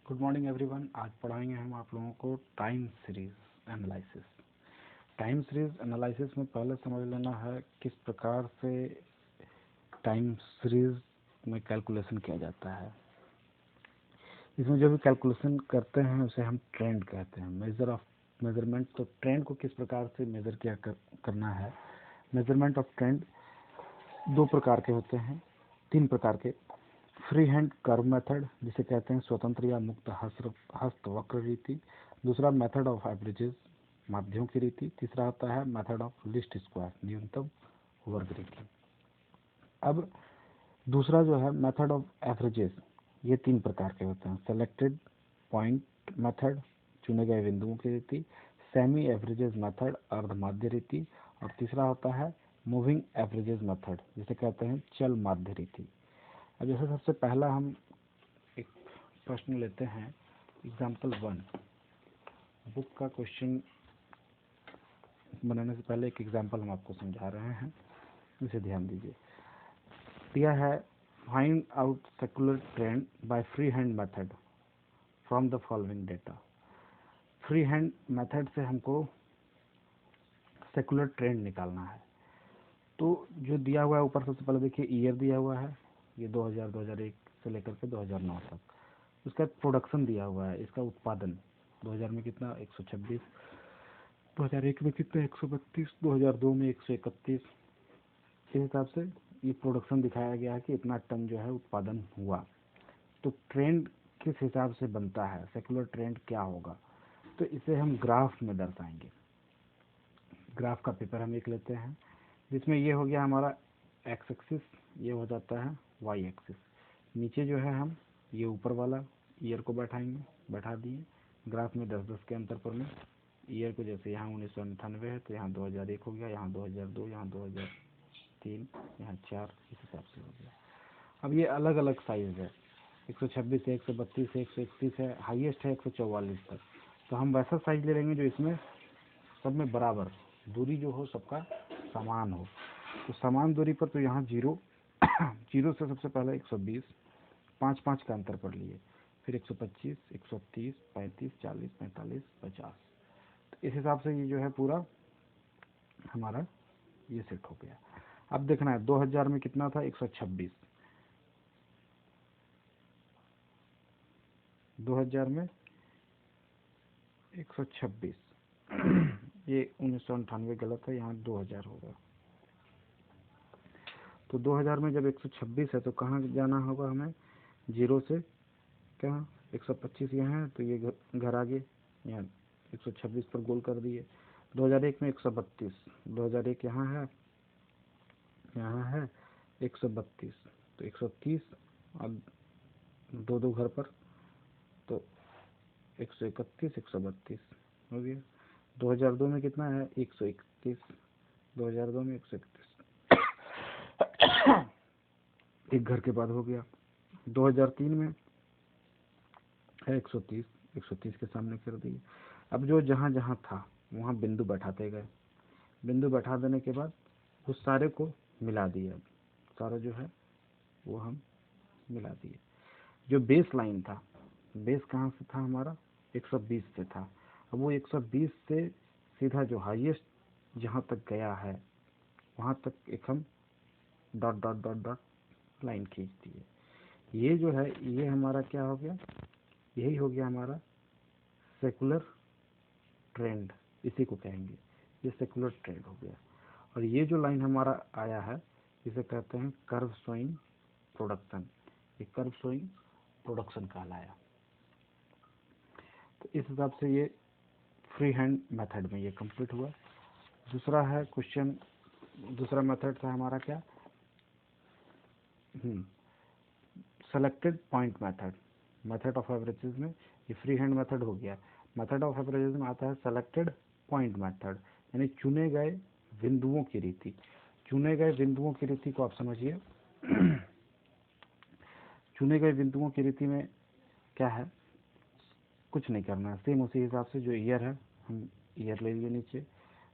Good morning everyone. आज पढ़ाएंगे हम आप लोगों को time series analysis. Time series analysis में पहले समझ लेना है किस प्रकार से टाइम सीरीज में कैलकुलेशन किया जाता है। इसमें जो भी कैलकुलेशन करते हैं उसे हम ट्रेंड कहते हैं, मेजरमेंट। तो ट्रेंड को किस प्रकार से मेजर करना है। मेजरमेंट ऑफ ट्रेंड दो प्रकार के होते हैं, तीन प्रकार के। फ्री हैंड कर्व मेथड, जिसे कहते हैं स्वतंत्र या मुक्त हस्त वक्र रीति। दूसरा मेथड ऑफ एवरेजेस, माध्यों की रीति। तीसरा होता है मेथड ऑफ लीस्ट स्क्वायर, न्यूनतम वर्ग रीति। अब दूसरा जो है मेथड ऑफ एवरेजेस, ये तीन प्रकार के होते हैं। सेलेक्टेड पॉइंट मेथड, चुने गए बिंदुओं की रीति। सेमी एवरेजेस मेथड, अर्धमाध्य रीति। और तीसरा होता है मूविंग एवरेजेस मेथड, जिसे कहते हैं चल माध्य रीति। अब जैसे सबसे पहला हम एक प्रश्न लेते हैं, एग्जाम्पल 1। बुक का क्वेश्चन बनाने से पहले एक एग्जाम्पल हम आपको समझा रहे हैं, इसे ध्यान दीजिए। दिया है find out secular trend by free hand method from the following data. Free hand method से हमको सेकुलर ट्रेंड निकालना है। तो जो दिया हुआ है ऊपर, सबसे पहले देखिए ईयर दिया हुआ है, ये 2000 2001 से लेकर के 2009 तक। उसका प्रोडक्शन दिया हुआ है, इसका उत्पादन 2000 में कितना 126, 2001 में कितना 132, 2002 में 131। इस हिसाब से ये प्रोडक्शन दिखाया गया है कि इतना टन जो है उत्पादन हुआ। तो ट्रेंड किस हिसाब से बनता है, सेकुलर ट्रेंड क्या होगा, तो इसे हम ग्राफ में दर्शाएंगे। ग्राफ का पेपर हम एक लेते हैं, जिसमें ये हो गया हमारा एक्स एक्सिस, ये हो जाता है वाई एक्सिस। नीचे जो है हम ये ऊपर वाला ईयर को बैठाएंगे, बैठा दिए। ग्राफ में 10-10 के अंतर पर में ईयर को, जैसे यहाँ 1998 है तो यहाँ 2001 हो गया, यहाँ 2002, यहाँ 2003, यहाँ 4, इस हिसाब से हो गया। अब ये अलग अलग साइज है, 126 है, 132 है, 131 है, हाईएस्ट है 144 तक। तो हम वैसा साइज ले लेंगे जो इसमें सब में बराबर दूरी जो हो, सबका समान हो। तो समान दूरी पर तो यहाँ जीरो जीरो से सबसे पहले 120, 5-5 का अंतर पर लिए, फिर 125, 130, 35, 40, 45, 50। तो इस हिसाब से ये जो है पूरा हमारा ये सेट हो गया। अब देखना है 2000 में कितना था 126, 2000 में 126 ये 1998 गलत है, यहाँ 2000 होगा। तो 2000 में जब 126 है तो कहाँ जाना होगा हमें, जीरो से क्या 125 यहाँ है तो ये घर आगे, यहाँ 126 पर गोल कर दिए। 2001 में 132, 2001 यहाँ है, यहाँ है 132, तो 130 और दो दो घर पर, तो 131, 132 हो गया। 2002 में कितना है 131, 2002 में 131 एक घर के बाद हो गया। 2003 में है 130, 130 के सामने कर दिए। अब जो जहाँ जहाँ था वहाँ बिंदु बैठाते गए, बिंदु बैठा देने के बाद उस सारे को मिला दिए। अब सारा जो है वो हम मिला दिए। जो बेस लाइन था, बेस कहाँ से था हमारा 120 से था। अब वो 120 से सीधा जो हाईएस्ट जहाँ तक गया है वहाँ तक एक हम dot dot dot dot line खींच दिए। ये जो है ये हमारा क्या हो गया, यही हो गया हमारा सेकुलर ट्रेंड, इसी को कहेंगे, ये सेकुलर ट्रेंड हो गया। और ये जो लाइन हमारा आया है इसे कहते हैं कर्व शोइंग प्रोडक्शन। ये कर्व शोइंग प्रोडक्शन कहलाया। तो इस हिसाब से ये फ्री हैंड मेथड में ये कंप्लीट हुआ। दूसरा है क्वेश्चन, दूसरा मेथड था हमारा क्या, selected point method. Method of averages में ये फ्री हैंड मेथड हो गया। मेथड ऑफ एवरेजेस में आता है सेलेक्टेड पॉइंट मेथड, यानी चुने गए बिंदुओं की रीति। चुने गए बिंदुओं की रीति को आप समझिए चुने गए बिंदुओं की रीति में क्या है, कुछ नहीं करना है, सेम उसी हिसाब से जो ईयर है हम ईयर ले लिए नीचे।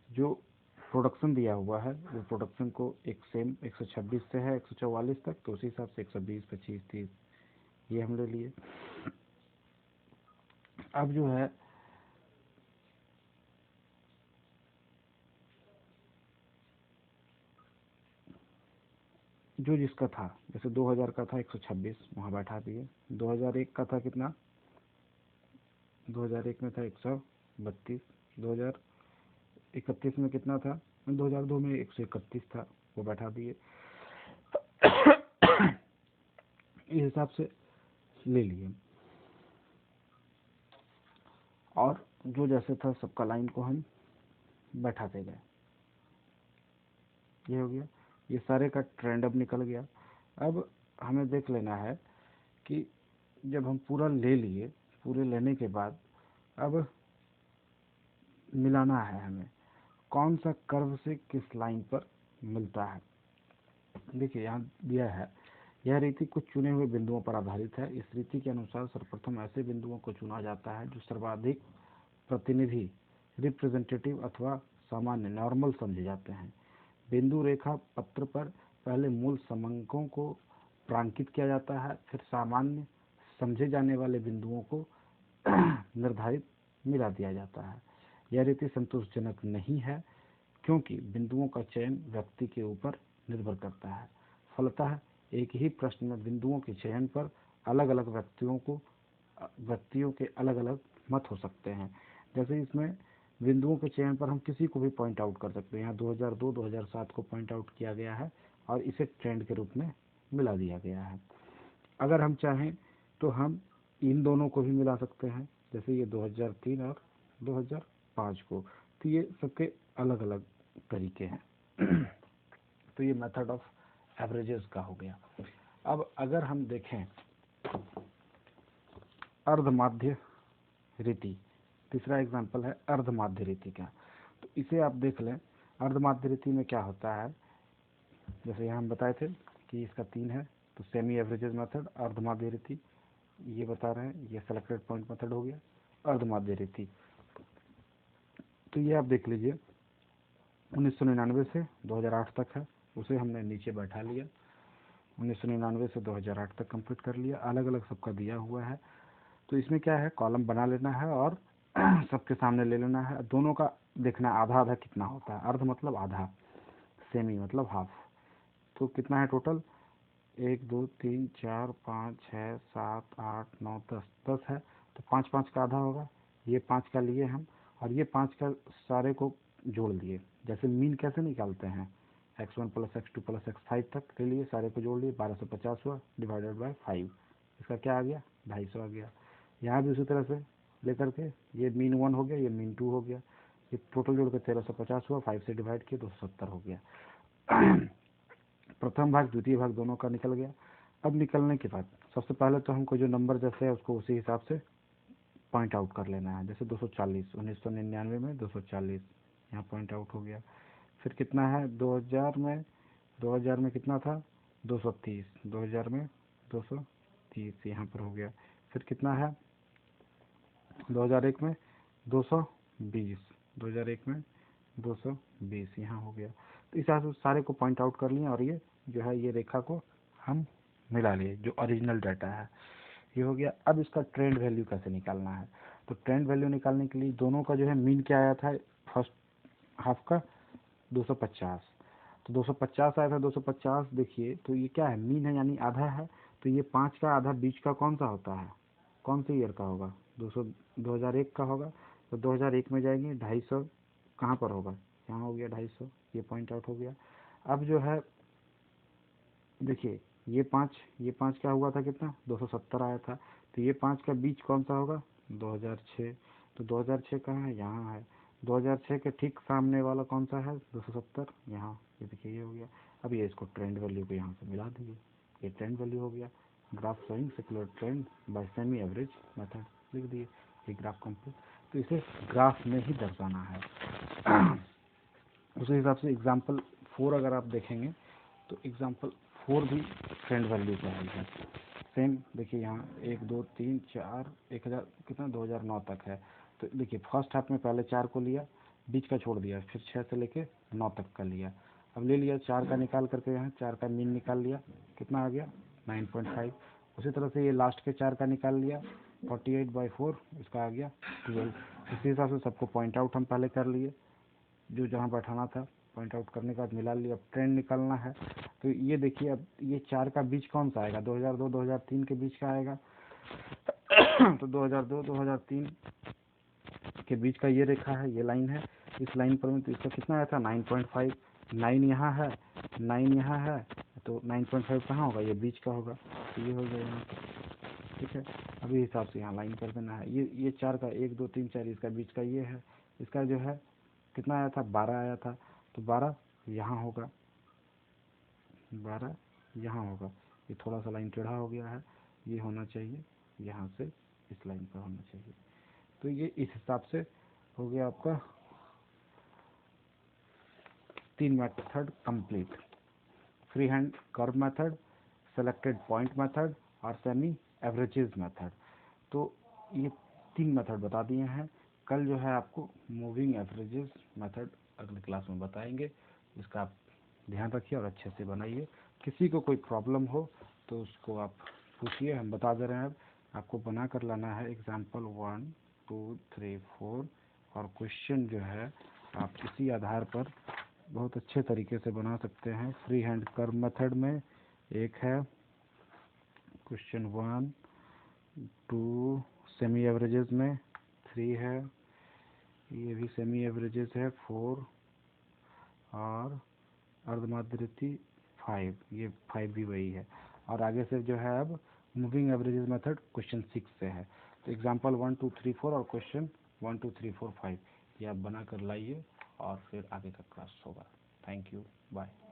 जो प्रोडक्शन दिया हुआ है वो प्रोडक्शन को एक सेम 126 से है 144 तक, तो उसी हिसाब से 120, 25, 30 ये हम ले लिए। अब जो है जो जिसका था, जैसे 2000 का था 126, वहाँ बैठा दिए। 2001 का था कितना, 2001 में था 132, 2031 में कितना था, 2002 में 131 था, वो बैठा दिए। इस हिसाब से ले लिए, और जो जैसे था सबका लाइन को हम बैठाते गए। ये हो गया, ये सारे का ट्रेंड अब निकल गया। अब हमें देख लेना है कि जब हम पूरा ले लिए, पूरे लेने के बाद अब मिलाना है हमें कौन सा कर्व से किस लाइन पर मिलता है। देखिए यहाँ दिया है, यह रीति कुछ चुने हुए बिंदुओं पर आधारित है। इस रीति के अनुसार सर्वप्रथम ऐसे बिंदुओं को चुना जाता है जो सर्वाधिक प्रतिनिधि रिप्रेजेंटेटिव अथवा सामान्य नॉर्मल समझे जाते हैं। बिंदु रेखा पत्र पर पहले मूल समंकों को प्रांकित किया जाता है, फिर सामान्य समझे जाने वाले बिंदुओं को निर्धारित मिला दिया जाता है। यह रीति संतोषजनक नहीं है क्योंकि बिंदुओं का चयन व्यक्ति के ऊपर निर्भर करता है। फलतः एक ही प्रश्न में बिंदुओं के चयन पर अलग अलग व्यक्तियों के अलग अलग मत हो सकते हैं। जैसे इसमें बिंदुओं के चयन पर हम किसी को भी पॉइंट आउट कर सकते हैं। यहाँ 2002 2007 को पॉइंट आउट किया गया है और इसे ट्रेंड के रूप में मिला दिया गया है। अगर हम चाहें तो हम इन दोनों को भी मिला सकते हैं, जैसे ये 2003 और 2005 को, तो ये सबके अलग अलग तरीके हैं। तो ये मेथड ऑफ एवरेजेस का हो गया। अब अगर हम देखें अर्धमाध्य रीति, तीसरा एग्जांपल है अर्धमाध्य रीति का, तो इसे आप देख लें। अर्धमाध्य रीति में क्या होता है, जैसे यहाँ हम बताए थे कि इसका 3 है, तो सेमी एवरेजेस मेथड, अर्धमाध्य रीति, ये बता रहे हैं, ये सेलेक्टेड पॉइंट मेथड हो गया, अर्धमाध्य रीति। तो ये आप देख लीजिए 1999 से 2008 तक है, उसे हमने नीचे बैठा लिया। 1999 से 2008 तक कंप्लीट कर लिया, अलग अलग सबका दिया हुआ है। तो इसमें क्या है, कॉलम बना लेना है और सबके सामने ले लेना है, दोनों का देखना आधा आधा कितना होता है। अर्ध मतलब आधा, सेमी मतलब हाफ। तो कितना है टोटल, 1 2 3 4 5 6 7 8 9 10, 10 है, तो 5 5 का आधा होगा। ये 5 का लिए हम, और ये 5 का सारे को जोड़ लिए। जैसे मीन कैसे निकालते हैं, x1 + x2 + x5 तक ले लिए, सारे को जोड़ लिए, 1250 हुआ, डिवाइडेड बाय 5, इसका क्या आ गया, 250 आ गया। यहाँ भी उसी तरह से लेकर के, ये मीन 1 हो गया, ये मीन 2 हो गया, ये टोटल जोड़ के 1350 हुआ, 5 से डिवाइड किया 270 हो गया। प्रथम भाग द्वितीय भाग दोनों का निकल गया। अब निकलने के बाद सबसे पहले तो हमको जो नंबर जैसे है उसको उसी हिसाब से पॉइंट आउट कर लेना है। जैसे 240, 1999 में 240 यहाँ पॉइंट आउट हो गया। फिर कितना है 2000 में कितना था, 230, 2000 में 230 यहाँ पर हो गया। फिर कितना है 2001 में 220, 2001 में 220 यहाँ हो गया। तो इस हिसाब से सारे को पॉइंट आउट कर लिए, और ये जो है ये रेखा को हम मिला लिए जो ओरिजिनल डाटा है, ये हो गया। अब इसका ट्रेंड वैल्यू कैसे निकालना है, तो ट्रेंड वैल्यू निकालने के लिए दोनों का जो है मीन क्या आया था, फर्स्ट हाफ का 250, तो 250 आया था। 250 देखिए, तो ये क्या है, मीन है यानी आधा है, तो ये 5 का आधा बीच का कौन सा होता है, कौन से ईयर का होगा, 2001 का होगा। तो 2001 में जाएंगे, 250 कहाँ पर होगा, यहाँ हो गया 250, ये पॉइंट आउट हो गया। अब जो है देखिए ये 5 क्या हुआ था, कितना 270 आया था, तो ये 5 का बीच कौन सा होगा, 2006, तो 2006 कहाँ है, यहाँ है। 2006 के ठीक सामने वाला कौन सा है, 270, यहाँ, ये देखिए ये हो गया। अब ये इसको ट्रेंड वैल्यू को यहाँ से मिला दीजिए, ये ट्रेंड वैल्यू हो गया। Graph showing secular trend bye semi average method लिख दिए, ये ग्राफ कंप्लीट। तो इसे ग्राफ में ही दर्शाना है। उसी हिसाब से एग्जाम्पल 4 अगर आप देखेंगे तो एग्जाम्पल 4 भी ट्रेंड वैल्यू का है। सेम देखिए यहाँ 1 2 3 4 1000 कितना 2009 तक है। तो देखिए फर्स्ट हाफ में पहले 4 को लिया, बीच का छोड़ दिया, फिर 6 से लेके 9 तक का लिया। अब ले लिया 4 का निकाल करके, यहाँ 4 का मीन निकाल लिया, कितना आ गया 9.5। उसी तरह से ये लास्ट के 4 का निकाल लिया, 48/4 इसका आ गया 12। इसी हिसाब से सबको पॉइंट आउट हम पहले कर लिए, जो जहाँ बैठाना था पॉइंट आउट करने के बाद मिला लिया। अब ट्रेंड निकालना है, तो ये देखिए अब ये 4 का बीच कौन सा आएगा, 2002-2003 के बीच का आएगा। तो 2002-2003 के बीच का ये रेखा है, ये लाइन है। इस लाइन पर में तो इसका कितना आया था 9.5, 9 यहाँ है, 9 यहाँ है, तो 9.5 कहाँ होगा, ये बीच का होगा, तो ये हो गया यहाँ पे। ठीक है, अभी हिसाब से यहाँ लाइन कर देना है। ये 4 का 1 2 3 4 इसका बीच का ये है। इसका जो है कितना आया था 12 आया था, तो 12 यहाँ होगा, 12 यहाँ होगा। ये थोड़ा सा लाइन टेढ़ा हो गया है, ये होना चाहिए यहाँ से इस लाइन पर होना चाहिए। तो ये इस हिसाब से हो गया आपका 3 method complete. Free hand curve method, selected point method और सेमी एवरेजेस मेथड। तो ये 3 मेथड बता दिए हैं। कल जो है आपको मूविंग एवरेजेस मेथड अगली क्लास में बताएंगे। इसका आप ध्यान रखिए और अच्छे से बनाइए। किसी को कोई प्रॉब्लम हो तो उसको आप पूछिए, हम बता दे रहे हैं। अब आपको बना कर लाना है एग्जाम्पल 1 2 3 4 और क्वेश्चन जो है आप इसी आधार पर बहुत अच्छे तरीके से बना सकते हैं। फ्री हैंड कर्व मेथड में एक है क्वेश्चन 1, 2 सेमी एवरेजेस में 3 है, ये भी सेमी एवरेजेस है 4 और अर्धमात्रती 5, ये 5 भी वही है। और आगे से जो है अब मूविंग एवरेजेस मेथड क्वेश्चन 6 से है। तो एग्जांपल 1 2 3 4 और क्वेश्चन 1 2 3 4 5 ये आप बना कर लाइए और फिर आगे का क्लास होगा। Thank you, bye.